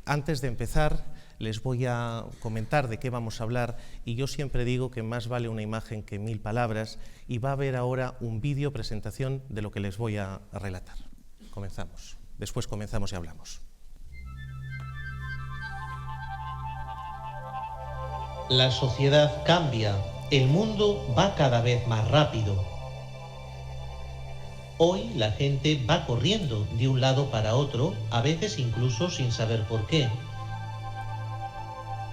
Antes de empezar, les voy a comentar de qué vamos a hablar y yo siempre digo que más vale una imagen que 1000 palabras y va a haber ahora un vídeo presentación de lo que les voy a relatar. Comenzamos. Después comenzamos y hablamos. La sociedad cambia, el mundo va cada vez más rápido. Hoy la gente va corriendo de un lado para otro, a veces incluso sin saber por qué.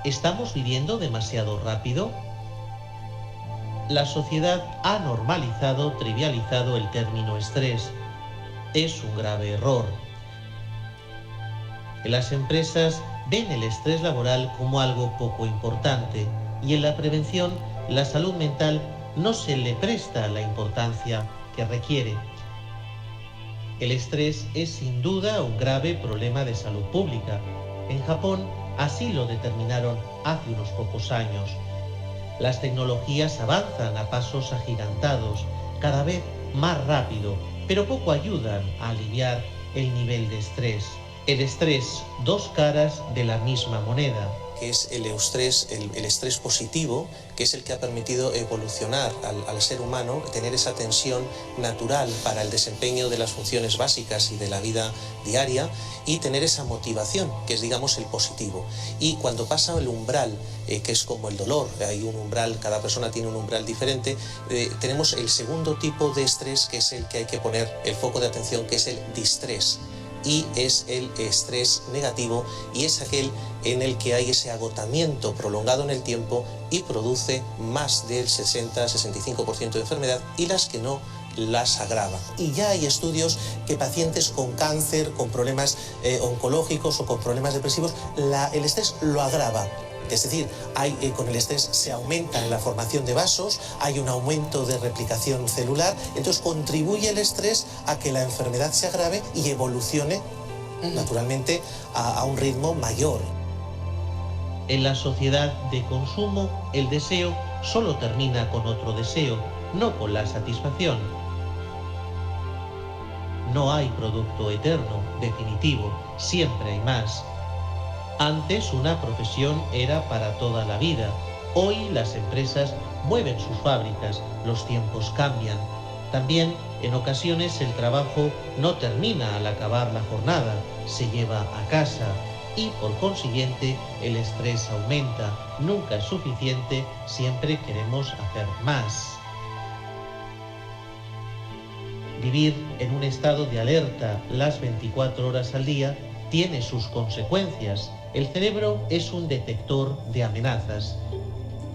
¿Estamos viviendo demasiado rápido? La sociedad ha normalizado, trivializado el término estrés. Es un grave error. Las empresas ven el estrés laboral como algo poco importante y en la prevención la salud mental no se le presta la importancia que requiere. El estrés es sin duda un grave problema de salud pública. En Japón así lo determinaron hace unos pocos años. Las tecnologías avanzan a pasos agigantados, cada vez más rápido, pero poco ayudan a aliviar el nivel de estrés. El estrés, dos caras de la misma moneda. Que es el eustrés, el estrés positivo, que es el que ha permitido evolucionar al ser humano, tener esa tensión natural para el desempeño de las funciones básicas y de la vida diaria, y tener esa motivación, que es, digamos, el positivo. Y cuando pasa el umbral, que es como el dolor, hay un umbral, cada persona tiene un umbral diferente, tenemos el segundo tipo de estrés, que es el que hay que poner el foco de atención, que es el distrés. Y es el estrés negativo y es aquel en el que hay ese agotamiento prolongado en el tiempo y produce más del 60-65% de enfermedad y las que no las agrava. Y ya hay estudios que pacientes con cáncer, con problemas oncológicos o con problemas depresivos, el estrés lo agrava. Es decir, con el estrés se aumenta la formación de vasos, hay un aumento de replicación celular, entonces contribuye el estrés a que la enfermedad se agrave y evolucione naturalmente a un ritmo mayor. En la sociedad de consumo, el deseo solo termina con otro deseo, no con la satisfacción. No hay producto eterno, definitivo, siempre hay más. Antes una profesión era para toda la vida. Hoy las empresas mueven sus fábricas, los tiempos cambian. También en ocasiones el trabajo no termina al acabar la jornada, se lleva a casa y por consiguiente el estrés aumenta. Nunca es suficiente, siempre queremos hacer más. Vivir en un estado de alerta las 24 horas al día tiene sus consecuencias. El cerebro es un detector de amenazas.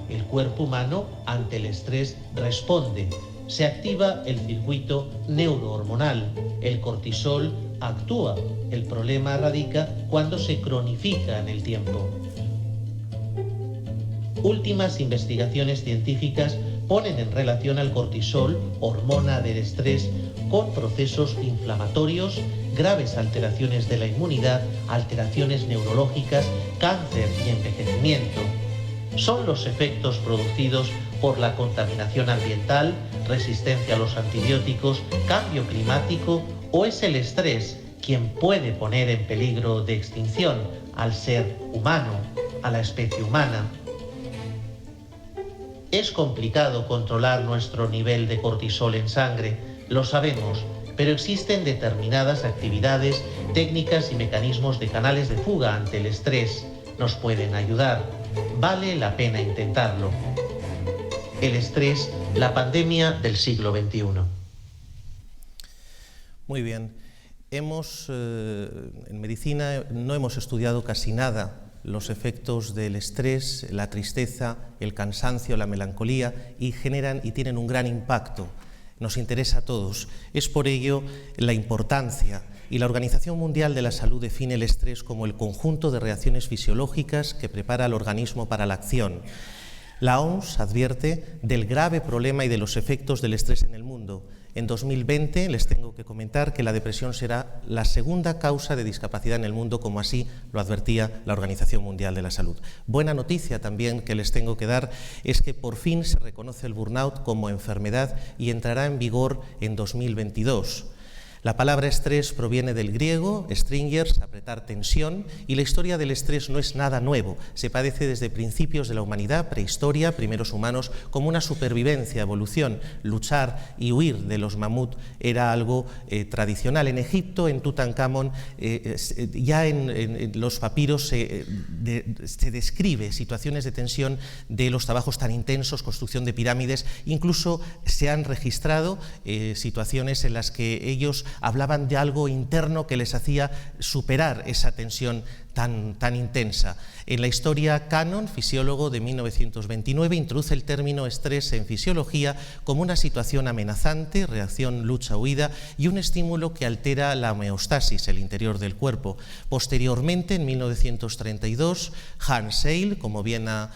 El cuerpo humano ante el estrés responde. Se activa el circuito neurohormonal. El cortisol actúa. El problema radica cuando se cronifica en el tiempo. Últimas investigaciones científicas ponen en relación al cortisol, hormona del estrés, con procesos inflamatorios, graves alteraciones de la inmunidad, alteraciones neurológicas, cáncer y envejecimiento. Son los efectos producidos por la contaminación ambiental, resistencia a los antibióticos, cambio climático, o es el estrés quien puede poner en peligro de extinción al ser humano, a la especie humana. Es complicado controlar nuestro nivel de cortisol en sangre, lo sabemos, pero existen determinadas actividades, técnicas y mecanismos de canales de fuga ante el estrés. Nos pueden ayudar. Vale la pena intentarlo. El estrés, la pandemia del siglo XXI. Muy bien. En medicina no hemos estudiado casi nada los efectos del estrés, la tristeza, el cansancio, la melancolía y tienen un gran impacto. Nos interesa a todos. Es por ello la importancia, y la Organización Mundial de la Salud define el estrés como el conjunto de reacciones fisiológicas que prepara al organismo para la acción. La OMS advierte del grave problema y de los efectos del estrés en el mundo. En 2020 les tengo que comentar que la depresión será la segunda causa de discapacidad en el mundo, como así lo advertía la Organización Mundial de la Salud. Buena noticia también que les tengo que dar es que por fin se reconoce el burnout como enfermedad y entrará en vigor en 2022. La palabra estrés proviene del griego, stringers, apretar tensión, y la historia del estrés no es nada nuevo. Se padece desde principios de la humanidad, prehistoria, primeros humanos, como una supervivencia, evolución. Luchar y huir de los mamut era algo tradicional. En Egipto, en Tutankamón, ya en los papiros se describe situaciones de tensión de los trabajos tan intensos, construcción de pirámides. Incluso se han registrado situaciones en las que ellos hablaban de algo interno que les hacía superar esa tensión tan intensa. En la historia Cannon, fisiólogo de 1929, introduce el término estrés en fisiología como una situación amenazante, reacción lucha-huida, y un estímulo que altera la homeostasis, el interior del cuerpo. Posteriormente, en 1932, Hans Seil, como bien ha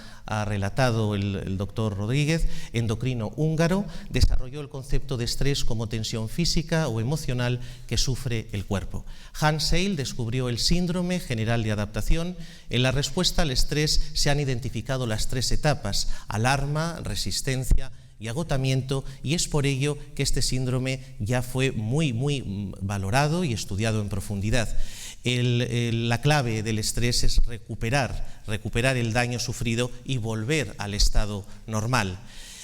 relatado el doctor Rodríguez, endocrino húngaro, desarrolló el concepto de estrés como tensión física o emocional que sufre el cuerpo. Hans Seil descubrió el síndrome general de adaptación. En la respuesta al estrés se han identificado las 3 etapas: alarma, resistencia y agotamiento, y es por ello que este síndrome ya fue muy valorado y estudiado en profundidad. La clave del estrés es recuperar el daño sufrido y volver al estado normal.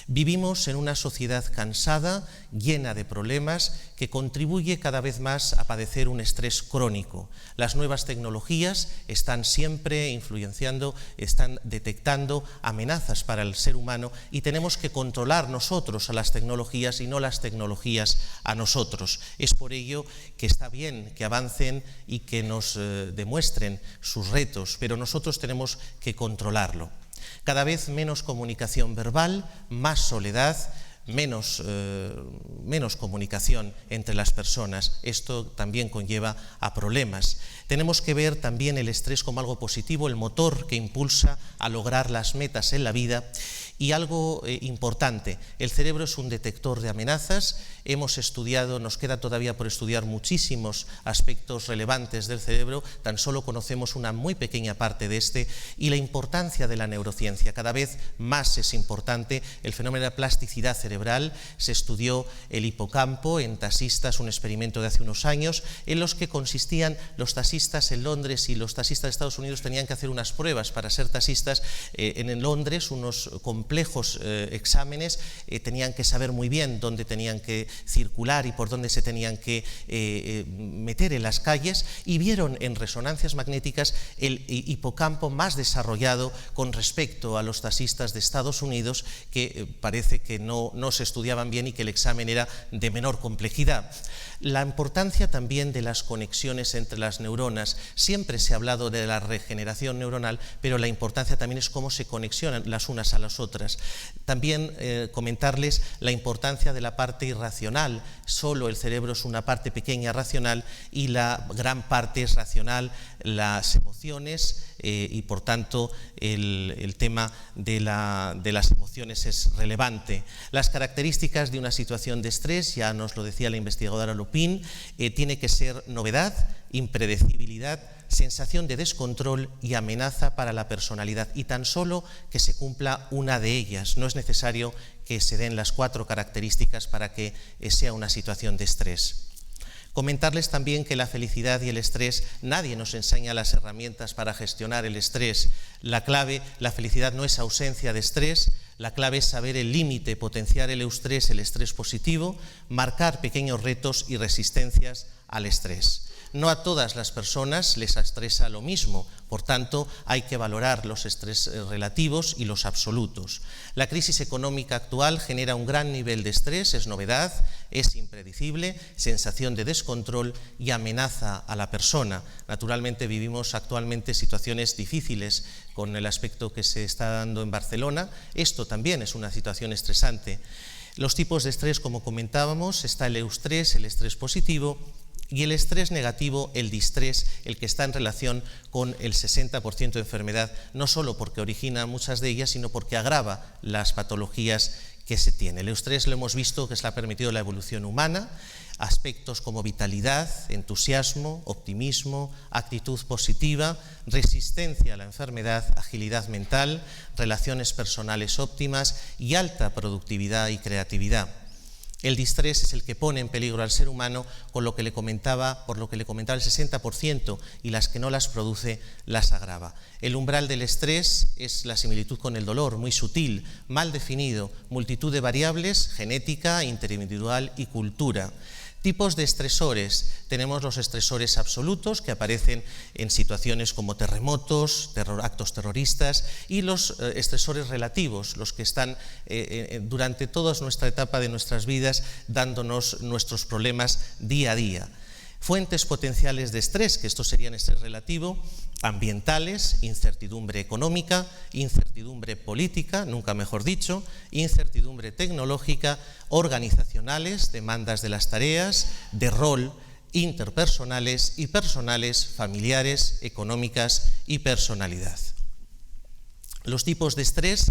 Vivimos en una sociedad cansada, llena de problemas, que contribuye cada vez más a padecer un estrés crónico. Las nuevas tecnologías están siempre influenciando, están detectando amenazas para el ser humano, y tenemos que controlar nosotros a las tecnologías y no las tecnologías a nosotros. Es por ello que está bien que avancen y que nos demuestren sus retos, pero nosotros tenemos que controlarlo. Cada vez menos comunicación verbal, más soledad, menos comunicación entre las personas. Esto también conlleva a problemas. Tenemos que ver también el estrés como algo positivo, el motor que impulsa a lograr las metas en la vida. Y algo importante, el cerebro es un detector de amenazas. Hemos estudiado, nos queda todavía por estudiar muchísimos aspectos relevantes del cerebro, tan solo conocemos una muy pequeña parte de este, y la importancia de la neurociencia. Cada vez más es importante el fenómeno de la plasticidad cerebral. Se estudió el hipocampo en taxistas, un experimento de hace unos años, en los que consistían los taxistas en Londres y los taxistas de Estados Unidos tenían que hacer unas pruebas para ser taxistas. En Londres, unos complejos exámenes, tenían que saber muy bien dónde tenían que circular y por dónde se tenían que meter en las calles, y vieron en resonancias magnéticas el hipocampo más desarrollado con respecto a los taxistas de Estados Unidos, que parece que no se estudiaban bien y que el examen era de menor complejidad. La importancia también de las conexiones entre las neuronas. Siempre se ha hablado de la regeneración neuronal, pero la importancia también es cómo se conexionan las unas a las otras. También comentarles la importancia de la parte irracional. Solo el cerebro es una parte pequeña racional y la gran parte es racional, las emociones, y por tanto el tema de las emociones es relevante. Las características de una situación de estrés, ya nos lo decía la investigadora Lupin, tiene que ser novedad, impredecibilidad, sensación de descontrol y amenaza para la personalidad, y tan solo que se cumpla una de ellas. No es necesario que se den las 4 características para que sea una situación de estrés. Comentarles también que la felicidad y el estrés, nadie nos enseña las herramientas para gestionar el estrés. La felicidad no es ausencia de estrés, la clave es saber el límite, potenciar el estrés positivo, marcar pequeños retos y resistencias al estrés. No a todas las personas les estresa lo mismo, por tanto hay que valorar los estrés relativos y los absolutos. La crisis económica actual genera un gran nivel de estrés, es novedad, es impredecible, sensación de descontrol y amenaza a la persona. Naturalmente vivimos actualmente situaciones difíciles con el aspecto que se está dando en Barcelona. Esto también es una situación estresante. Los tipos de estrés, como comentábamos, está el eustrés, el estrés positivo, y el estrés negativo, el distrés, el que está en relación con el 60% de enfermedad, no solo porque origina muchas de ellas, sino porque agrava las patologías que se tiene. El eustrés lo hemos visto que se le ha permitido la evolución humana, aspectos como vitalidad, entusiasmo, optimismo, actitud positiva, resistencia a la enfermedad, agilidad mental, relaciones personales óptimas y alta productividad y creatividad. El distrés es el que pone en peligro al ser humano, por lo que le comentaba el 60%, y las que no las produce las agrava. El umbral del estrés es la similitud con el dolor, muy sutil, mal definido, multitud de variables, genética, interindividual y cultura. Tipos de estresores. Tenemos los estresores absolutos, que aparecen en situaciones como terremotos, actos terroristas, y los estresores relativos, los que están durante toda nuestra etapa de nuestras vidas dándonos nuestros problemas día a día. Fuentes potenciales de estrés, que esto serían estrés relativo, ambientales, incertidumbre económica, incertidumbre política, nunca mejor dicho, incertidumbre tecnológica, organizacionales, demandas de las tareas, de rol, interpersonales y personales, familiares, económicas y personalidad. Los tipos de estrés.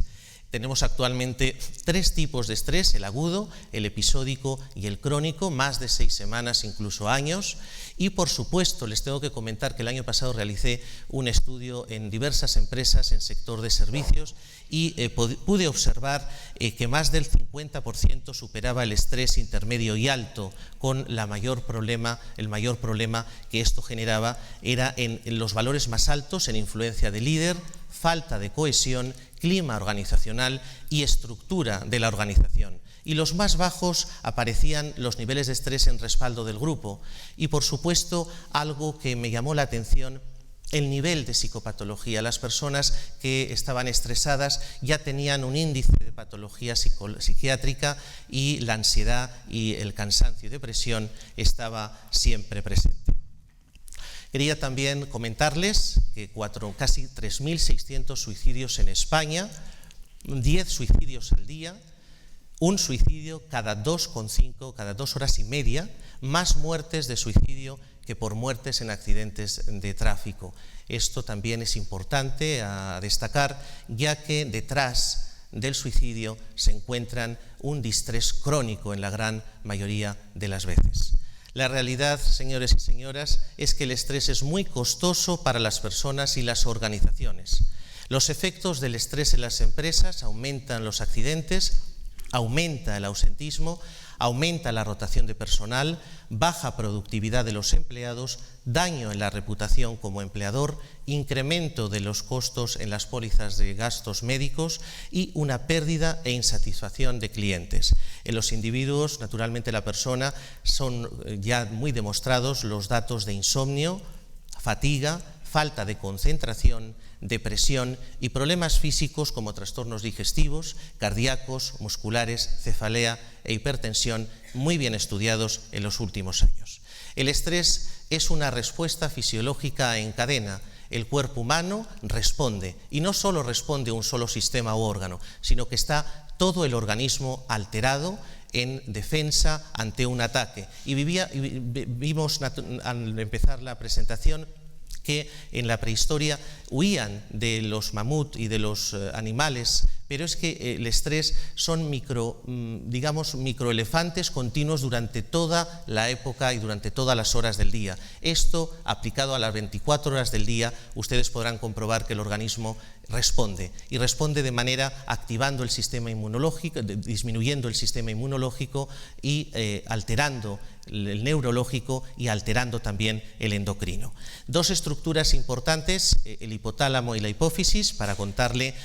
Tenemos actualmente 3 tipos de estrés: el agudo, el episódico y el crónico, más de 6 semanas, incluso años. Y por supuesto, les tengo que comentar que el año pasado realicé un estudio en diversas empresas en sector de servicios y pude observar que más del 50% superaba el estrés intermedio y alto, con el mayor problema que esto generaba era en los valores más altos, en influencia de líder, falta de cohesión, clima organizacional y estructura de la organización. Y los más bajos aparecían los niveles de estrés en respaldo del grupo. Y por supuesto, algo que me llamó la atención, el nivel de psicopatología. Las personas que estaban estresadas ya tenían un índice de patología psiquiátrica, y la ansiedad y el cansancio y depresión estaba siempre presente. Quería también comentarles que casi 3.600 suicidios en España, 10 suicidios al día, un suicidio cada 2,5, cada 2 horas y media, más muertes de suicidio que por muertes en accidentes de tráfico. Esto también es importante a destacar, ya que detrás del suicidio se encuentran un distrés crónico en la gran mayoría de las veces. La realidad, señores y señoras, es que el estrés es muy costoso para las personas y las organizaciones. Los efectos del estrés en las empresas: aumentan los accidentes, aumenta el ausentismo, aumenta la rotación de personal, baja productividad de los empleados, daño en la reputación como empleador, incremento de los costos en las pólizas de gastos médicos y una pérdida e insatisfacción de clientes. En los individuos, naturalmente la persona, son ya muy demostrados los datos de insomnio, fatiga, falta de concentración, depresión y problemas físicos como trastornos digestivos, cardíacos, musculares, cefalea e hipertensión, muy bien estudiados en los últimos años. El estrés es una respuesta fisiológica en cadena. El cuerpo humano responde, y no solo responde un solo sistema u órgano, sino que está todo el organismo alterado en defensa ante un ataque. Y vimos al empezar la presentación que en la prehistoria huían de los mamut y de los animales, pero es que el estrés son microelefantes continuos durante toda la época y durante todas las horas del día. Esto, aplicado a las 24 horas del día, ustedes podrán comprobar que el organismo responde, y responde de manera activando el sistema inmunológico, disminuyendo el sistema inmunológico y alterando el neurológico y alterando también el endocrino. 2 estructuras importantes, el hipotálamo y la hipófisis, para contarle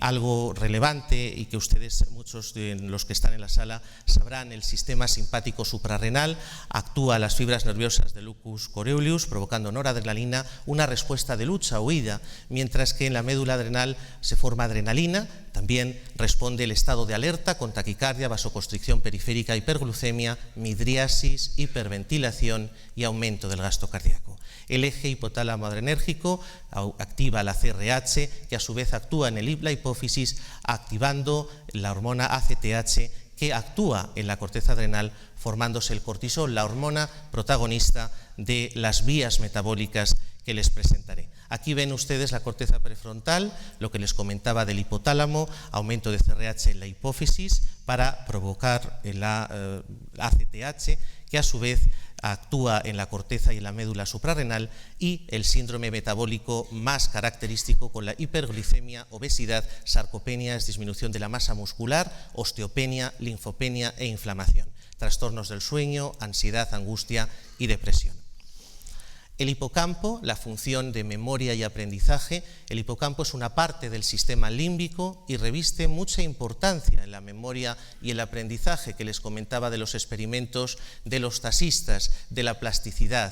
algo relevante y que ustedes, muchos de los que están en la sala, sabrán. El sistema simpático suprarrenal actúa a las fibras nerviosas del lucus coeruleus, provocando noradrenalina, una respuesta de lucha o huida, mientras que en la médula adrenal se forma adrenalina. También responde el estado de alerta con taquicardia, vasoconstricción periférica, hiperglucemia, midriasis, hiperventilación y aumento del gasto cardíaco. El eje hipotálamo adrenérgico activa la CRH, que a su vez actúa en la hipófisis, activando la hormona ACTH, que actúa en la corteza adrenal, formándose el cortisol, la hormona protagonista de las vías metabólicas que les presentaré. Aquí ven ustedes la corteza prefrontal, lo que les comentaba del hipotálamo, aumento de CRH en la hipófisis para provocar la ACTH, que a su vez actúa en la corteza y en la médula suprarrenal, y el síndrome metabólico más característico con la hiperglicemia, obesidad, sarcopenia, es disminución de la masa muscular, osteopenia, linfopenia e inflamación, trastornos del sueño, ansiedad, angustia y depresión. El hipocampo, la función de memoria y aprendizaje. El hipocampo es una parte del sistema límbico y reviste mucha importancia en la memoria y el aprendizaje, que les comentaba de los experimentos de los taxistas, de la plasticidad.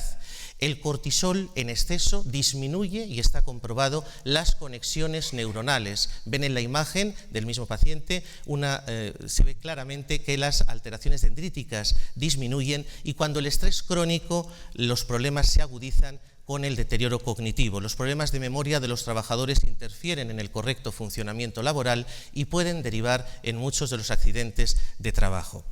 El cortisol en exceso disminuye, y está comprobado, las conexiones neuronales. Ven en la imagen del mismo paciente, se ve claramente que las alteraciones dendríticas disminuyen, y cuando el estrés crónico, los problemas se agudizan con el deterioro cognitivo. Los problemas de memoria de los trabajadores interfieren en el correcto funcionamiento laboral y pueden derivar en muchos de los accidentes de trabajo.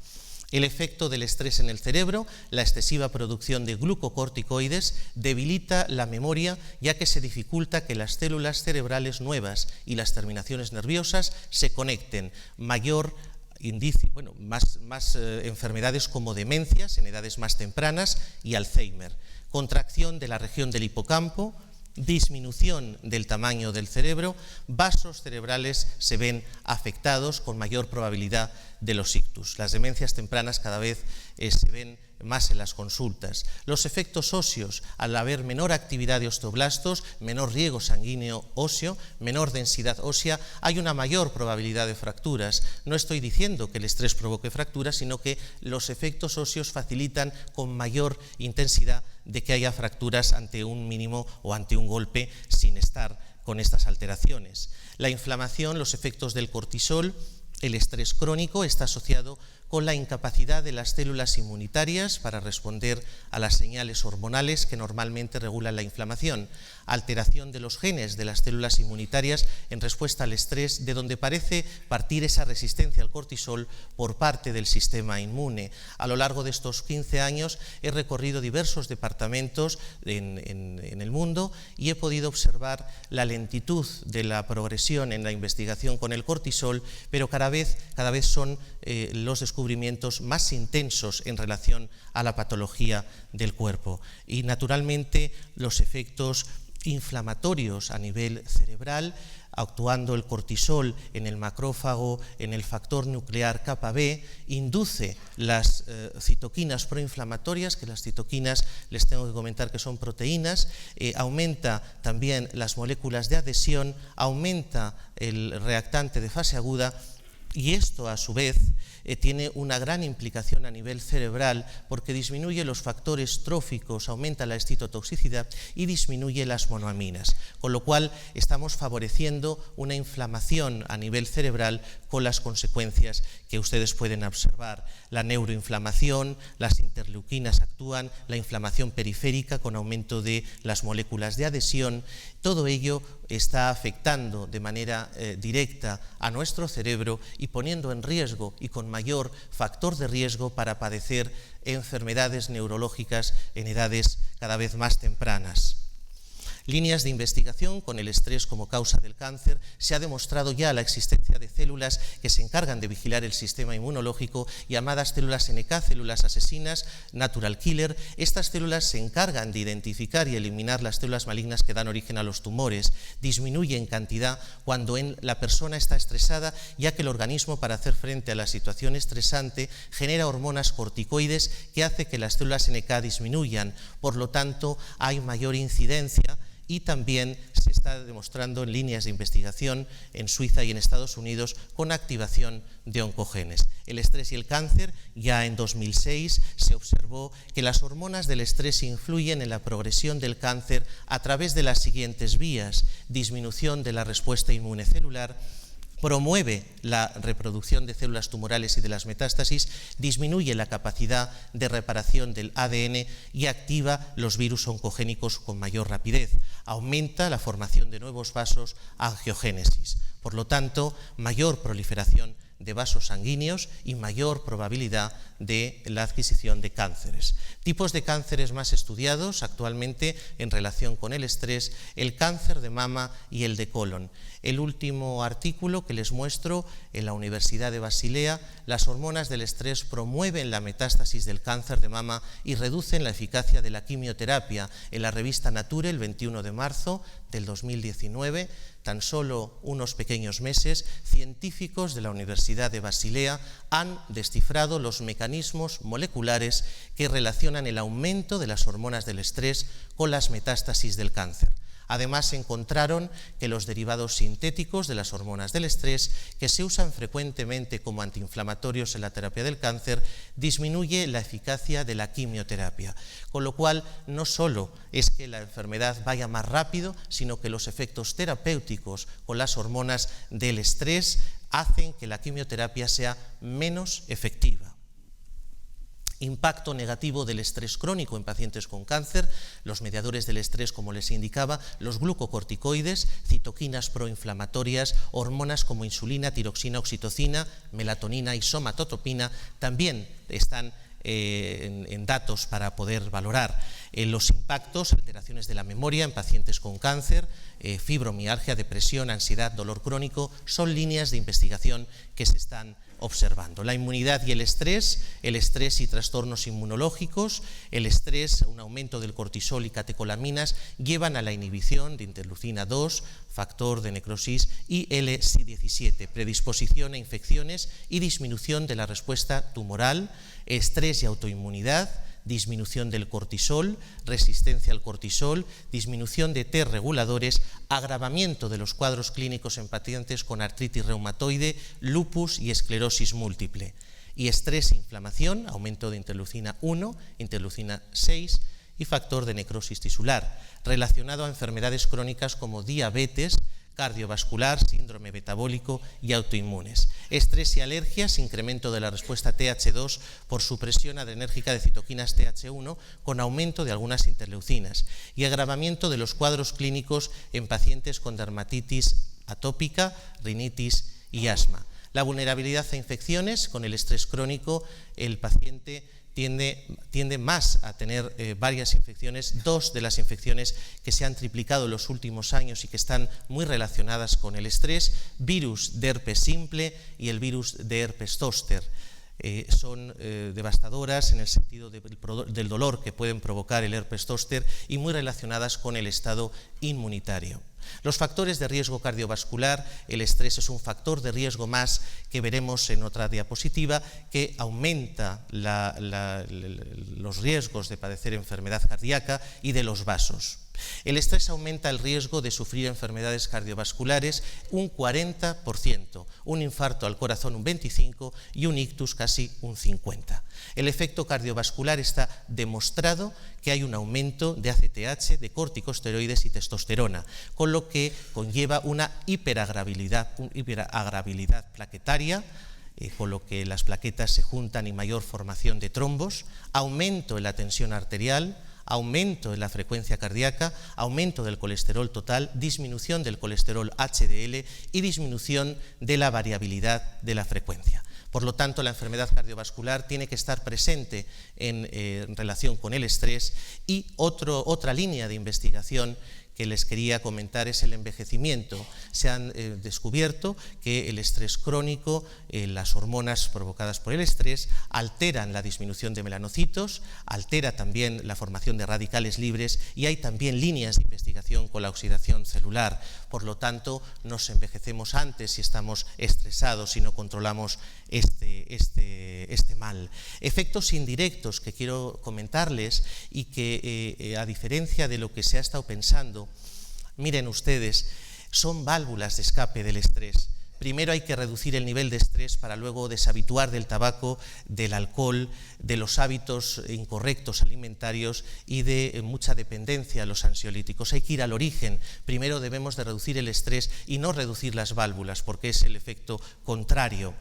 El efecto del estrés en el cerebro, la excesiva producción de glucocorticoides, debilita la memoria, ya que se dificulta que las células cerebrales nuevas y las terminaciones nerviosas se conecten. Mayor indicio, más enfermedades como demencias en edades más tempranas y Alzheimer. Contracción de la región del hipocampo, disminución del tamaño del cerebro, vasos cerebrales se ven afectados con mayor probabilidad de los ictus. Las demencias tempranas cada vez se ven más en las consultas. Los efectos óseos, al haber menor actividad de osteoblastos, menor riego sanguíneo óseo, menor densidad ósea, hay una mayor probabilidad de fracturas. No estoy diciendo que el estrés provoque fracturas, sino que los efectos óseos facilitan con mayor intensidad de que haya fracturas ante un mínimo o ante un golpe sin estar con estas alteraciones. La inflamación, los efectos del cortisol, el estrés crónico está asociado con la incapacidad de las células inmunitarias para responder a las señales hormonales que normalmente regulan la inflamación, alteración de los genes de las células inmunitarias en respuesta al estrés, de donde parece partir esa resistencia al cortisol por parte del sistema inmune. A lo largo de estos 15 años he recorrido diversos departamentos en el mundo y he podido observar la lentitud de la progresión en la investigación con el cortisol, pero cada vez son los descubrimientos más intensos en relación a la patología del cuerpo. Y naturalmente los efectos inflamatorios a nivel cerebral, actuando el cortisol en el macrófago, en el factor nuclear kappa B, induce las citoquinas proinflamatorias, que las citoquinas les tengo que comentar que son proteínas, aumenta también las moléculas de adhesión, aumenta el reactante de fase aguda, y esto a su vez tiene una gran implicación a nivel cerebral porque disminuye los factores tróficos, aumenta la excitotoxicidad y disminuye las monoaminas, con lo cual estamos favoreciendo una inflamación a nivel cerebral con las consecuencias que ustedes pueden observar. La neuroinflamación, las interleuquinas actúan, la inflamación periférica con aumento de las moléculas de adhesión, todo ello está afectando de manera directa a nuestro cerebro y poniendo en riesgo y con mayor factor de riesgo para padecer enfermedades neurológicas en edades cada vez más tempranas. Líneas de investigación con el estrés como causa del cáncer. Se ha demostrado ya la existencia de células que se encargan de vigilar el sistema inmunológico, llamadas células NK, células asesinas, natural killer. Estas células se encargan de identificar y eliminar las células malignas que dan origen a los tumores. Disminuye en cantidad cuando la persona está estresada, ya que el organismo, para hacer frente a la situación estresante, genera hormonas corticoides que hace que las células NK disminuyan. Por lo tanto, hay mayor incidencia. Y también se está demostrando en líneas de investigación en Suiza y en Estados Unidos con activación de oncogenes. El estrés y el cáncer, ya en 2006 se observó que las hormonas del estrés influyen en la progresión del cáncer a través de las siguientes vías: disminución de la respuesta inmune celular, promueve la reproducción de células tumorales y de las metástasis, disminuye la capacidad de reparación del ADN y activa los virus oncogénicos con mayor rapidez, aumenta la formación de nuevos vasos, angiogénesis. Por lo tanto, mayor proliferación de vasos sanguíneos y mayor probabilidad de la adquisición de cánceres. Tipos de cánceres más estudiados actualmente en relación con el estrés: el cáncer de mama y el de colon. El último artículo que les muestro en la Universidad de Basilea: las hormonas del estrés promueven la metástasis del cáncer de mama y reducen la eficacia de la quimioterapia. En la revista Nature, el 21 de marzo del 2019, tan solo unos pequeños meses, científicos de la Universidad de Basilea han descifrado los mecanismos moleculares que relacionan el aumento de las hormonas del estrés con las metástasis del cáncer. Además, encontraron que los derivados sintéticos de las hormonas del estrés, que se usan frecuentemente como antiinflamatorios en la terapia del cáncer, disminuye la eficacia de la quimioterapia. Con lo cual, no solo es que la enfermedad vaya más rápido, sino que los efectos terapéuticos con las hormonas del estrés hacen que la quimioterapia sea menos efectiva. Impacto negativo del estrés crónico en pacientes con cáncer: los mediadores del estrés, como les indicaba, los glucocorticoides, citoquinas proinflamatorias, hormonas como insulina, tiroxina, oxitocina, melatonina y somatotropina también están en datos para poder valorar los impactos, alteraciones de la memoria en pacientes con cáncer, fibromialgia, depresión, ansiedad, dolor crónico, son líneas de investigación que se están observando. La inmunidad y el estrés y trastornos inmunológicos, el estrés, un aumento del cortisol y catecolaminas llevan a la inhibición de interleucina 2, factor de necrosis, y LC17, predisposición a infecciones y disminución de la respuesta tumoral, estrés y autoinmunidad, disminución del cortisol, resistencia al cortisol, disminución de T reguladores, agravamiento de los cuadros clínicos en pacientes con artritis reumatoide, lupus y esclerosis múltiple. Y estrés e inflamación, aumento de interleucina 1, interleucina 6 y factor de necrosis tisular, relacionado a enfermedades crónicas como diabetes, cardiovascular, síndrome metabólico y autoinmunes. Estrés y alergias, incremento de la respuesta TH2 por supresión adrenérgica de citoquinas TH1 con aumento de algunas interleucinas y agravamiento de los cuadros clínicos en pacientes con dermatitis atópica, rinitis y asma. La vulnerabilidad a infecciones: con el estrés crónico el paciente tiende más a tener varias infecciones. Dos de las infecciones que se han triplicado en los últimos años y que están muy relacionadas con el estrés: virus de herpes simple y el virus de herpes zóster. Son devastadoras en el sentido del dolor que pueden provocar el herpes zóster y muy relacionadas con el estado inmunitario. Los factores de riesgo cardiovascular: el estrés es un factor de riesgo más que veremos en otra diapositiva, que aumenta los riesgos de padecer enfermedad cardíaca y de los vasos. El estrés aumenta el riesgo de sufrir enfermedades cardiovasculares un 40%, un infarto al corazón un 25% y un ictus casi un 50%. El efecto cardiovascular está demostrado que hay un aumento de ACTH, de corticosteroides y testosterona, con lo que conlleva una hiperagravabilidad plaquetaria, con lo que las plaquetas se juntan y mayor formación de trombos, aumento en la tensión arterial, aumento en la frecuencia cardíaca, aumento del colesterol total, disminución del colesterol HDL y disminución de la variabilidad de la frecuencia. Por lo tanto, la enfermedad cardiovascular tiene que estar presente en relación con el estrés. Y otra línea de investigación que les quería comentar es el envejecimiento. Se han descubierto que el estrés crónico, las hormonas provocadas por el estrés, alteran la disminución de melanocitos, altera también la formación de radicales libres y hay también líneas de investigación con la oxidación celular. Por lo tanto, nos envejecemos antes si estamos estresados, si no controlamos este mal. Efectos indirectos que quiero comentarles y que, a diferencia de lo que se ha estado pensando, miren ustedes, son válvulas de escape del estrés. Primero hay que reducir el nivel de estrés para luego deshabituar del tabaco, del alcohol, de los hábitos incorrectos alimentarios y de mucha dependencia a los ansiolíticos. Hay que ir al origen. Primero debemos de reducir el estrés y no reducir las válvulas, porque es el efecto contrario.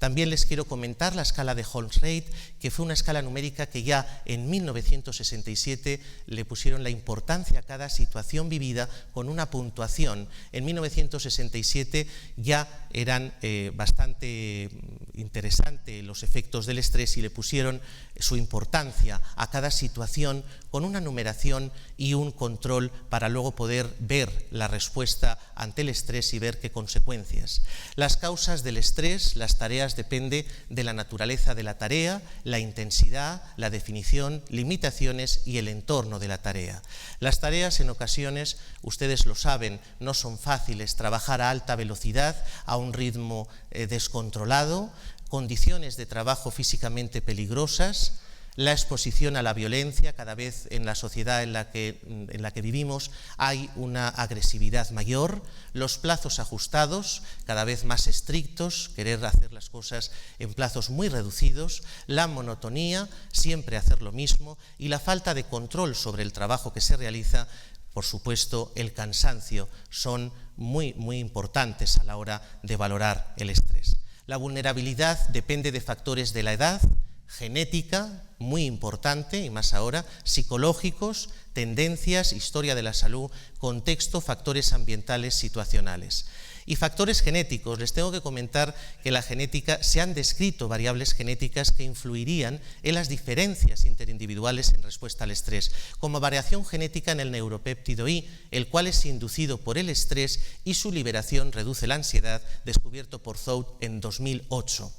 También les quiero comentar la escala de Holmes-Reid, que fue una escala numérica que ya en 1967 le pusieron la importancia a cada situación vivida con una puntuación. En 1967 ya eran bastante interesantes los efectos del estrés y le pusieron su importancia a cada situación con una numeración y un control para luego poder ver la respuesta ante el estrés y ver qué consecuencias. Las causas del estrés, las tareas, depende de la naturaleza de la tarea, la intensidad, la definición, limitaciones y el entorno de la tarea. Las tareas en ocasiones, ustedes lo saben, no son fáciles, trabajar a alta velocidad, a un ritmo descontrolado, condiciones de trabajo físicamente peligrosas, la exposición a la violencia. Cada vez en la sociedad en la que vivimos hay una agresividad mayor, los plazos ajustados, cada vez más estrictos, querer hacer las cosas en plazos muy reducidos, la monotonía, siempre hacer lo mismo, y la falta de control sobre el trabajo que se realiza. Por supuesto, el cansancio son muy importantes a la hora de valorar el estrés. La vulnerabilidad depende de factores de la edad, genética, muy importante, y más ahora, psicológicos, tendencias, historia de la salud, contexto, factores ambientales, situacionales. Y factores genéticos, les tengo que comentar que la genética, se han descrito variables genéticas que influirían en las diferencias interindividuales en respuesta al estrés, como variación genética en el neuropéptido I, el cual es inducido por el estrés y su liberación reduce la ansiedad, descubierto por Zout en 2008.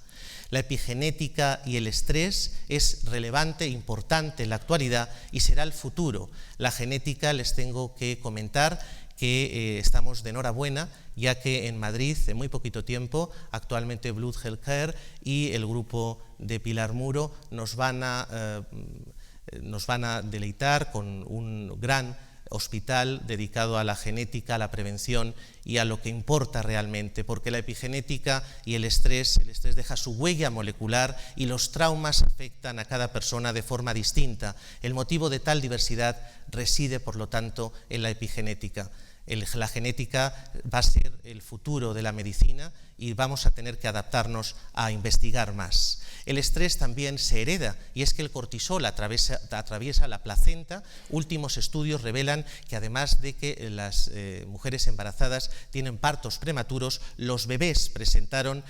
La epigenética y el estrés es relevante, importante en la actualidad y será el futuro. La genética, les tengo que comentar que estamos de enhorabuena, ya que en Madrid, en muy poquito tiempo, actualmente Blood Health Care y el grupo de Pilar Muro nos van a deleitar con un gran hospital dedicado a la genética, a la prevención y a lo que importa realmente, porque la epigenética y el estrés deja su huella molecular y los traumas afectan a cada persona de forma distinta. El motivo de tal diversidad reside, por lo tanto, en la epigenética. La genética va a ser el futuro de la medicina y vamos a tener que adaptarnos a investigar más. El estrés también se hereda, y es que el cortisol atraviesa la placenta. Últimos estudios revelan que además de que las mujeres embarazadas tienen partos prematuros, los bebés presentaron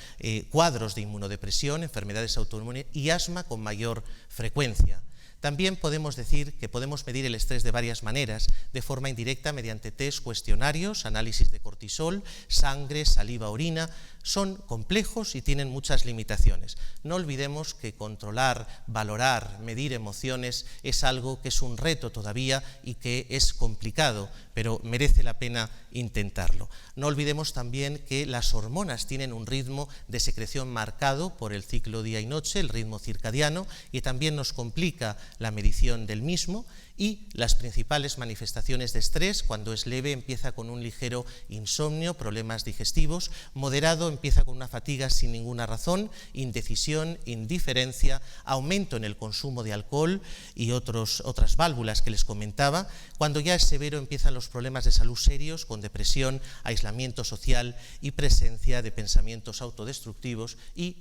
cuadros de inmunodepresión, enfermedades autoinmunes y asma con mayor frecuencia. También podemos decir que podemos medir el estrés de varias maneras, de forma indirecta mediante test, cuestionarios, análisis de cortisol, sangre, saliva, orina. Son complejos y tienen muchas limitaciones. No olvidemos que controlar, valorar, medir emociones es algo que es un reto todavía y que es complicado, pero merece la pena intentarlo. No olvidemos también que las hormonas tienen un ritmo de secreción marcado por el ciclo día y noche, el ritmo circadiano, y también nos complica la medición del mismo. Y las principales manifestaciones de estrés, cuando es leve, empieza con un ligero insomnio, problemas digestivos; moderado, empieza con una fatiga sin ninguna razón, indecisión, indiferencia, aumento en el consumo de alcohol y otras válvulas que les comentaba. Cuando ya es severo, empiezan los problemas de salud serios, con depresión, aislamiento social y presencia de pensamientos autodestructivos, y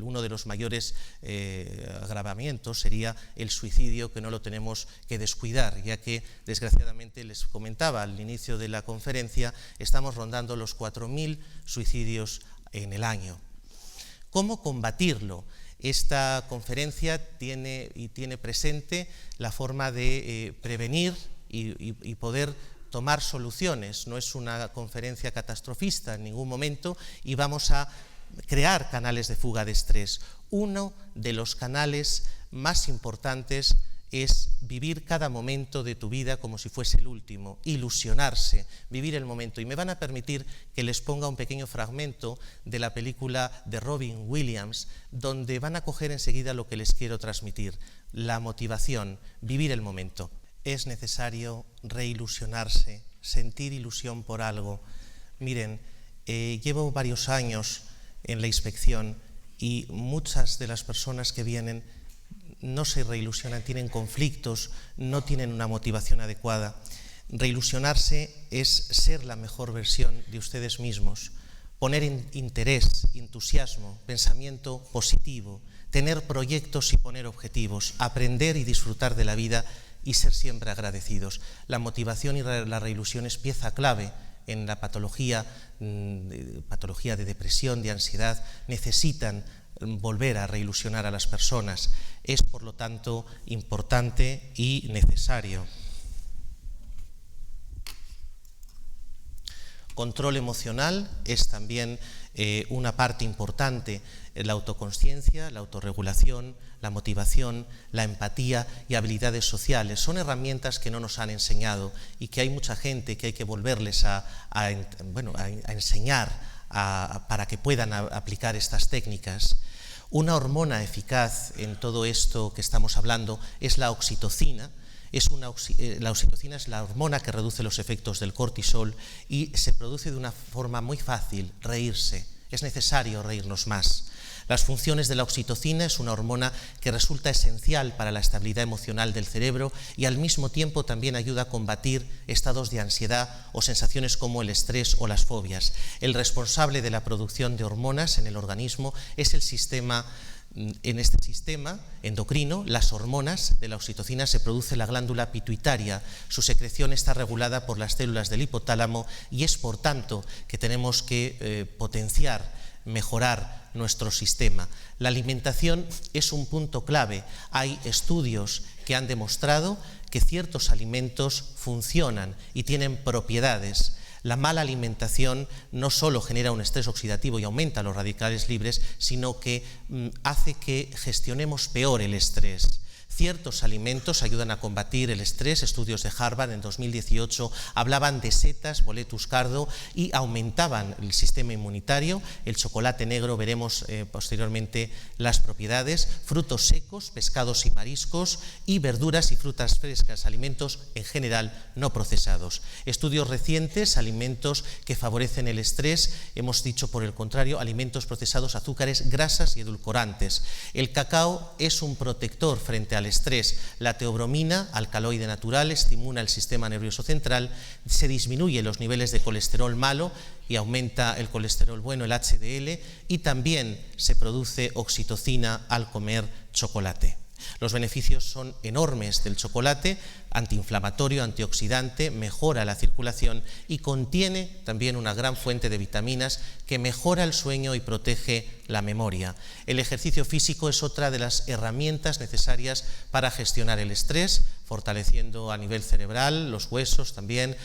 uno de los mayores agravamientos sería el suicidio, que no lo tenemos que descuidar, ya que desgraciadamente, les comentaba al inicio de la conferencia, estamos rondando los 4.000 suicidios en el año. ¿Cómo combatirlo? Esta conferencia tiene presente la forma de prevenir y poder tomar soluciones. No es una conferencia catastrofista en ningún momento, y vamos a crear canales de fuga de estrés. Uno de los canales más importantes es vivir cada momento de tu vida como si fuese el último, ilusionarse, vivir el momento. Y me van a permitir que les ponga un pequeño fragmento de la película de Robin Williams, donde van a coger enseguida lo que les quiero transmitir: la motivación, vivir el momento. Es necesario reilusionarse, sentir ilusión por algo. Miren, llevo varios años en la inspección y muchas de las personas que vienen no se reilusionan, tienen conflictos, no tienen una motivación adecuada. Reilusionarse es ser la mejor versión de ustedes mismos, poner interés, entusiasmo, pensamiento positivo, tener proyectos y poner objetivos, aprender y disfrutar de la vida y ser siempre agradecidos. La motivación y la reilusión es pieza clave en la patología de depresión, de ansiedad, necesitan volver a reilusionar a las personas. Es, por lo tanto, importante y necesario. Control emocional es también una parte importante. La autoconsciencia, la autorregulación, la motivación, la empatía y habilidades sociales son herramientas que no nos han enseñado y que hay mucha gente que hay que volverles a enseñar para que puedan aplicar estas técnicas. Una hormona eficaz en todo esto que estamos hablando es la oxitocina. La oxitocina es la hormona que reduce los efectos del cortisol y se produce de una forma muy fácil: reírse. Es necesario reírnos más. Las funciones de la oxitocina es una hormona que resulta esencial para la estabilidad emocional del cerebro y al mismo tiempo también ayuda a combatir estados de ansiedad o sensaciones como el estrés o las fobias. El responsable de la producción de hormonas en el organismo es el sistema. En este sistema endocrino, las hormonas de la oxitocina se produce en la glándula pituitaria. Su secreción está regulada por las células del hipotálamo y es, por tanto, que tenemos que potenciar, mejorar nuestro sistema. La alimentación es un punto clave. Hay estudios que han demostrado que ciertos alimentos funcionan y tienen propiedades. La mala alimentación no solo genera un estrés oxidativo y aumenta los radicales libres, sino que hace que gestionemos peor el estrés. Ciertos alimentos ayudan a combatir el estrés. Estudios de Harvard en 2018 hablaban de setas, boletus cardo, y aumentaban el sistema inmunitario. El chocolate negro, veremos posteriormente las propiedades. Frutos secos, pescados y mariscos, y verduras y frutas frescas, alimentos en general no procesados. Estudios recientes, alimentos que favorecen el estrés. Hemos dicho, por el contrario, alimentos procesados, azúcares, grasas y edulcorantes. El cacao es un protector frente al estrés. La teobromina, alcaloide natural, estimula el sistema nervioso central, se disminuye los niveles de colesterol malo y aumenta el colesterol bueno, el HDL, y también se produce oxitocina al comer chocolate. Los beneficios son enormes del chocolate: antiinflamatorio, antioxidante, mejora la circulación y contiene también una gran fuente de vitaminas que mejora el sueño y protege la memoria. El ejercicio físico es otra de las herramientas necesarias para gestionar el estrés, fortaleciendo a nivel cerebral los huesos también,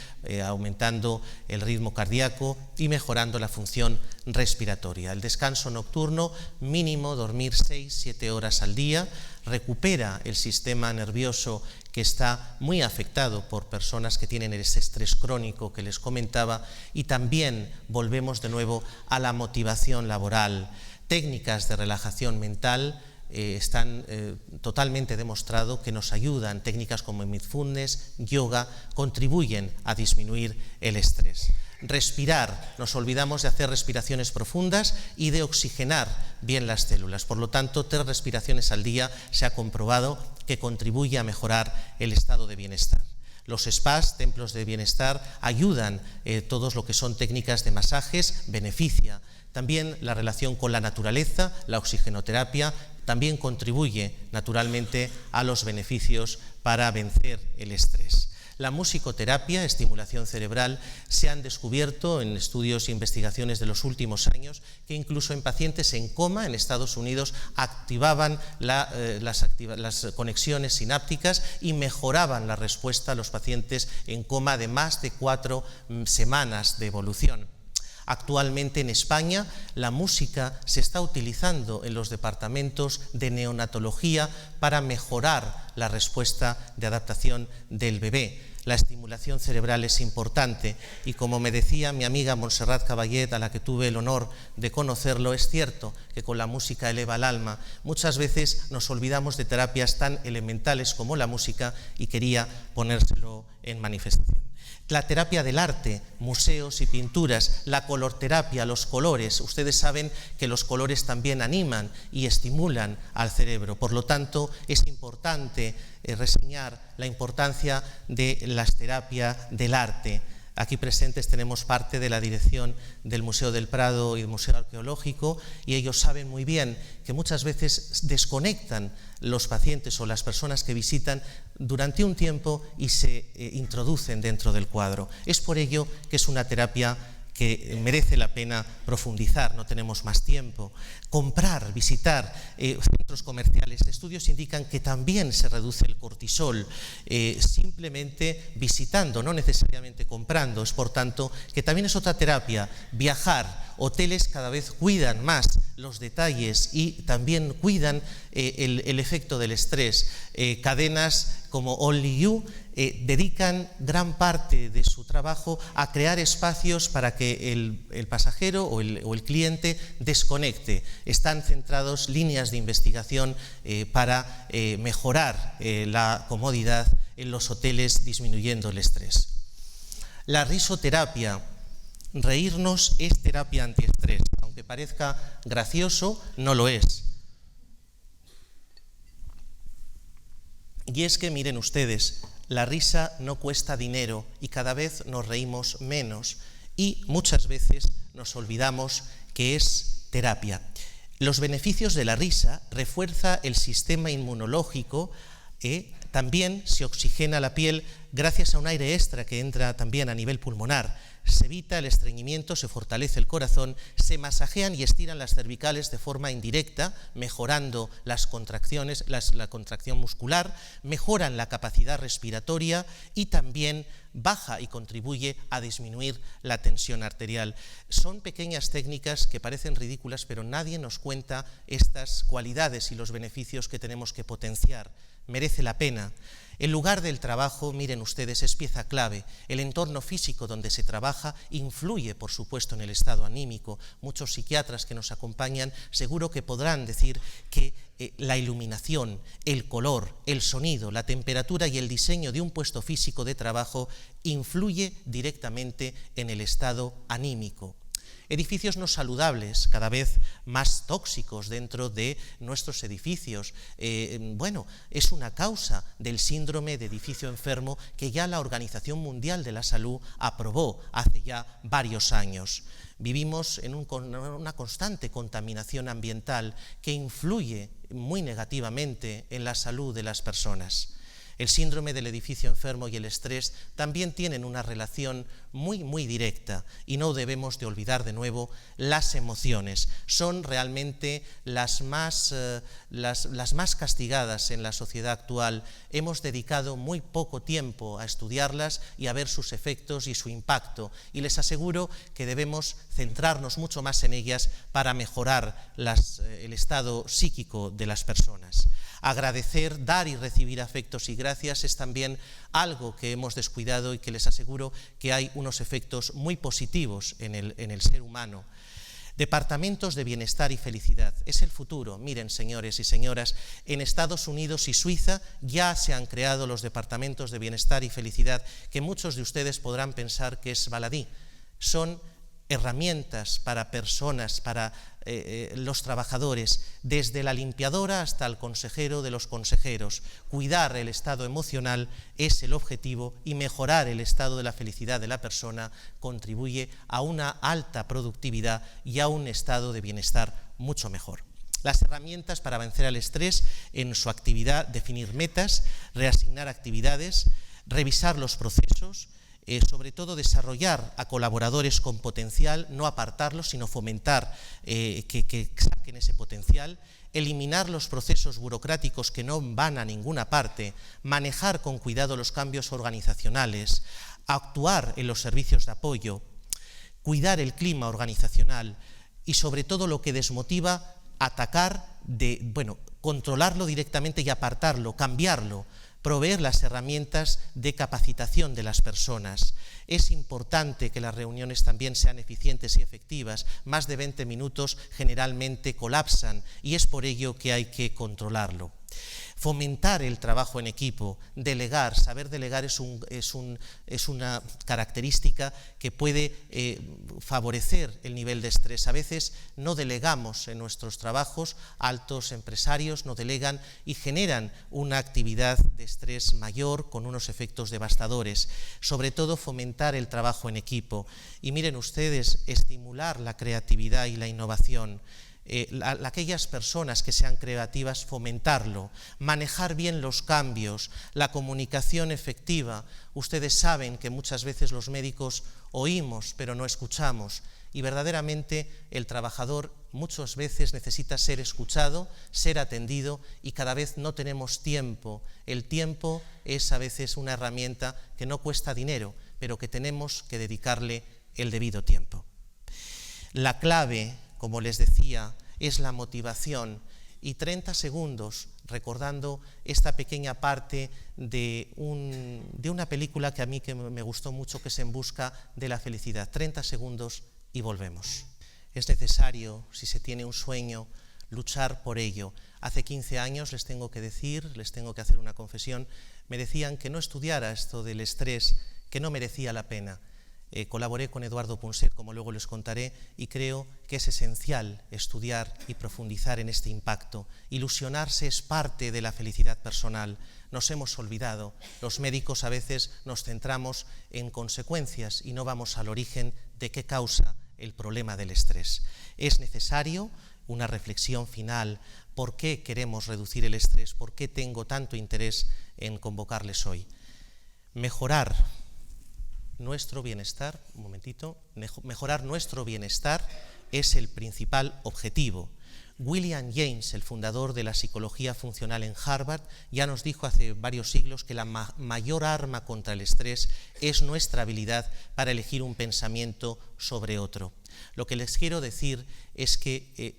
aumentando el ritmo cardíaco y mejorando la función respiratoria. El descanso nocturno, mínimo dormir 6-7 horas al día, recupera el sistema nervioso que está muy afectado por personas que tienen ese estrés crónico que les comentaba, y también volvemos de nuevo a la motivación laboral. Técnicas de relajación mental están totalmente demostrado que nos ayudan. Técnicas como mindfulness, yoga, contribuyen a disminuir el estrés. Respirar, nos olvidamos de hacer respiraciones profundas y de oxigenar bien las células. Por lo tanto, 3 respiraciones al día se ha comprobado que contribuye a mejorar el estado de bienestar. Los spas, templos de bienestar, ayudan, todos lo que son técnicas de masajes, beneficia. También la relación con la naturaleza, la oxigenoterapia, también contribuye naturalmente a los beneficios para vencer el estrés. La musicoterapia, estimulación cerebral, se han descubierto en estudios e investigaciones de los últimos años que incluso en pacientes en coma en Estados Unidos activaban las conexiones sinápticas y mejoraban la respuesta a los pacientes en coma de más de 4 semanas de evolución. Actualmente en España la música se está utilizando en los departamentos de neonatología para mejorar la respuesta de adaptación del bebé. La estimulación cerebral es importante y, como me decía mi amiga Montserrat Caballet, a la que tuve el honor de conocerlo, es cierto que con la música eleva el alma. Muchas veces nos olvidamos de terapias tan elementales como la música y quería ponérselo en manifestación. La terapia del arte, museos y pinturas, la colorterapia, los colores. Ustedes saben que los colores también animan y estimulan al cerebro. Por lo tanto, es importante reseñar la importancia de la terapia del arte. Aquí presentes tenemos parte de la dirección del Museo del Prado y del Museo Arqueológico, y ellos saben muy bien que muchas veces desconectan los pacientes o las personas que visitan durante un tiempo y se introducen dentro del cuadro. Es por ello que es una terapia que merece la pena profundizar, no tenemos más tiempo. Comprar, visitar centros comerciales. Estudios indican que también se reduce el cortisol simplemente visitando, no necesariamente comprando. Es por tanto que también es otra terapia. Viajar, hoteles cada vez cuidan más los detalles y también cuidan el efecto del estrés. Cadenas como Only You dedican gran parte de su trabajo a crear espacios para que el pasajero o el cliente desconecte. Están centrados líneas de investigación para mejorar la comodidad en los hoteles, disminuyendo el estrés. La risoterapia. Reírnos es terapia antiestrés. Aunque parezca gracioso, no lo es. Y es que, miren ustedes, la risa no cuesta dinero y cada vez nos reímos menos y muchas veces nos olvidamos que es terapia. Los beneficios de la risa: refuerza el sistema inmunológico, también se oxigena la piel gracias a un aire extra que entra también a nivel pulmonar. Se evita el estreñimiento, se fortalece el corazón, se masajean y estiran las cervicales de forma indirecta, mejorando las contracciones, la contracción muscular, mejoran la capacidad respiratoria y también baja y contribuye a disminuir la tensión arterial. Son pequeñas técnicas que parecen ridículas, pero nadie nos cuenta estas cualidades y los beneficios que tenemos que potenciar. Merece la pena. El lugar del trabajo, miren ustedes, es pieza clave. El entorno físico donde se trabaja influye, por supuesto, en el estado anímico. Muchos psiquiatras que nos acompañan seguro que podrán decir que la iluminación, el color, el sonido, la temperatura y el diseño de un puesto físico de trabajo influye directamente en el estado anímico. Edificios no saludables, cada vez más tóxicos dentro de nuestros edificios. Es una causa del síndrome de edificio enfermo que ya la Organización Mundial de la Salud aprobó hace ya varios años. Vivimos en una constante contaminación ambiental que influye muy negativamente en la salud de las personas. El síndrome del edificio enfermo y el estrés también tienen una relación muy directa y no debemos de olvidar de nuevo las emociones. Son realmente las más castigadas en la sociedad actual. Hemos dedicado muy poco tiempo a estudiarlas y a ver sus efectos y su impacto, y les aseguro que debemos centrarnos mucho más en ellas para mejorar el estado psíquico de las personas. Agradecer, dar y recibir afectos y gracias es también algo que hemos descuidado y que les aseguro que hay unos efectos muy positivos en el ser humano. Departamentos de bienestar y felicidad. Es el futuro. Miren, señores y señoras, en Estados Unidos y Suiza ya se han creado los departamentos de bienestar y felicidad que muchos de ustedes podrán pensar que es baladí. Son herramientas para personas, para los trabajadores, desde la limpiadora hasta el consejero de los consejeros. Cuidar el estado emocional es el objetivo y mejorar el estado de la felicidad de la persona contribuye a una alta productividad y a un estado de bienestar mucho mejor. Las herramientas para vencer el estrés en su actividad: definir metas, reasignar actividades, revisar los procesos, sobre todo desarrollar a colaboradores con potencial, no apartarlos, sino fomentar que saquen ese potencial, eliminar los procesos burocráticos que no van a ninguna parte, manejar con cuidado los cambios organizacionales, actuar en los servicios de apoyo, cuidar el clima organizacional y, sobre todo, lo que desmotiva, atacar, controlarlo directamente y apartarlo, cambiarlo. Proveer las herramientas de capacitación de las personas. Es importante que las reuniones también sean eficientes y efectivas. Más de 20 minutos generalmente colapsan y es por ello que hay que controlarlo. fomentar el trabajo en equipo, delegar. Saber delegar es una característica que puede favorecer el nivel de estrés. A veces no delegamos en nuestros trabajos, altos empresarios no delegan y generan una actividad de estrés mayor con unos efectos devastadores. Sobre todo fomentar el trabajo en equipo. Y miren ustedes, estimular la creatividad y la innovación. Aquellas personas que sean creativas, fomentarlo, manejar bien los cambios, la comunicación efectiva. Ustedes saben que muchas veces los médicos oímos pero no escuchamos, y verdaderamente el trabajador muchas veces necesita ser escuchado, ser atendido, y cada vez no tenemos tiempo. El tiempo es a veces una herramienta que no cuesta dinero, pero que tenemos que dedicarle el debido tiempo. La clave, como les decía, es la motivación, y 30 segundos recordando esta pequeña parte de una película que a mí me gustó mucho, que es En busca de la felicidad. 30 segundos y volvemos. Es necesario, si se tiene un sueño, luchar por ello. Hace 15 años, les tengo que hacer una confesión, me decían que no estudiara esto del estrés, que no merecía la pena. Colaboré con Eduardo Punset, como luego les contaré, y creo que es esencial estudiar y profundizar en este impacto. Ilusionarse es parte de la felicidad personal. Nos hemos olvidado. Los médicos a veces nos centramos en consecuencias y no vamos al origen de qué causa el problema del estrés. Es necesario una reflexión final. ¿Por qué queremos reducir el estrés? ¿Por qué tengo tanto interés en convocarles hoy? Mejorar nuestro bienestar, mejorar nuestro bienestar es el principal objetivo. William James, el fundador de la psicología funcional en Harvard, ya nos dijo hace varios siglos que la mayor arma contra el estrés es nuestra habilidad para elegir un pensamiento sobre otro. Lo que les quiero decir es que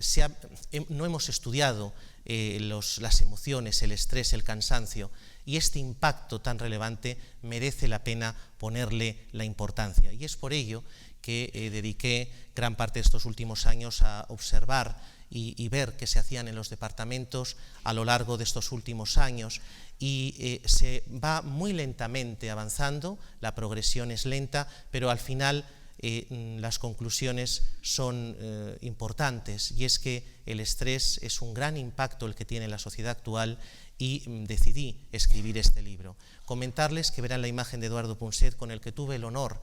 no hemos estudiado las emociones, el estrés, el cansancio, y este impacto tan relevante merece la pena ponerle la importancia. Y es por ello que dediqué gran parte de estos últimos años a observar y ver qué se hacían en los departamentos a lo largo de estos últimos años, y se va muy lentamente avanzando, la progresión es lenta, pero al final las conclusiones son importantes, y es que el estrés es un gran impacto el que tiene en la sociedad actual, y decidí escribir este libro. Comentarles que verán la imagen de Eduardo Punset, con el que tuve el honor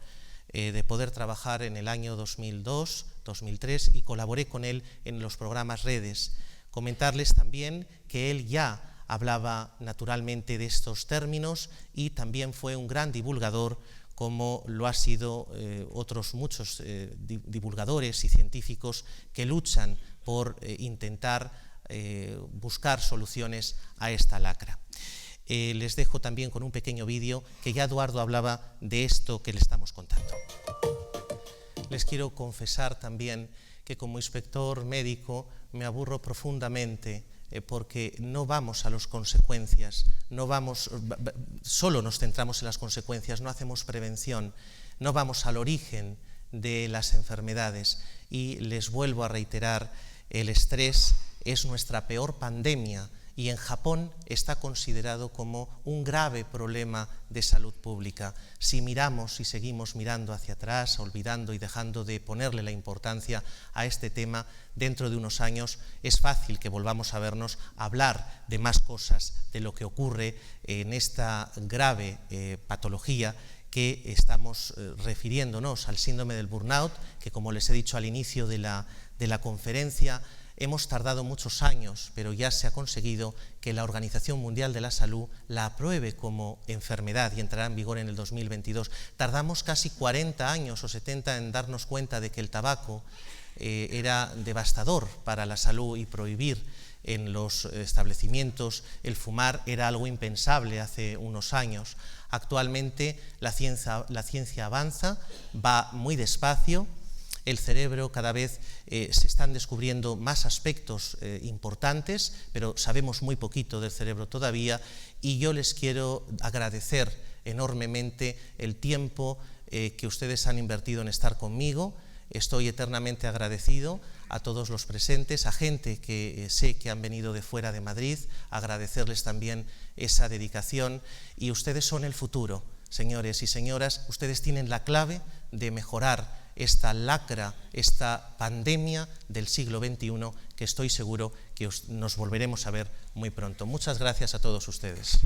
de poder trabajar en el año 2002, 2003, y colaboré con él en los programas Redes. Comentarles también que él ya hablaba naturalmente de estos términos y también fue un gran divulgador, como lo ha sido otros muchos divulgadores y científicos que luchan por intentar buscar soluciones a esta lacra. Les dejo también con un pequeño vídeo que ya Eduardo hablaba de esto que le estamos contando. Les quiero confesar también que como inspector médico me aburro profundamente porque no vamos a las consecuencias, solo nos centramos en las consecuencias, no hacemos prevención, no vamos al origen de las enfermedades. Y les vuelvo a reiterar, el estrés es nuestra peor pandemia, y en Japón está considerado como un grave problema de salud pública. Si miramos y seguimos mirando hacia atrás, olvidando y dejando de ponerle la importancia a este tema, dentro de unos años es fácil que volvamos a vernos a hablar de más cosas, de lo que ocurre en esta grave patología que estamos refiriéndonos al síndrome del burnout, que, como les he dicho al inicio de la conferencia, hemos tardado muchos años, pero ya se ha conseguido que la Organización Mundial de la Salud la apruebe como enfermedad y entrará en vigor en el 2022. Tardamos casi 40 años o 70 en darnos cuenta de que el tabaco era devastador para la salud, y prohibir en los establecimientos el fumar era algo impensable hace unos años. Actualmente la ciencia avanza, va muy despacio. El cerebro, cada vez se están descubriendo más aspectos importantes, pero sabemos muy poquito del cerebro todavía, y yo les quiero agradecer enormemente el tiempo que ustedes han invertido en estar conmigo. Estoy eternamente agradecido a todos los presentes, a gente que sé que han venido de fuera de Madrid, agradecerles también esa dedicación. Y ustedes son el futuro, señores y señoras, ustedes tienen la clave de mejorar esta lacra, esta pandemia del siglo XXI, que estoy seguro que nos volveremos a ver muy pronto. Muchas gracias a todos ustedes.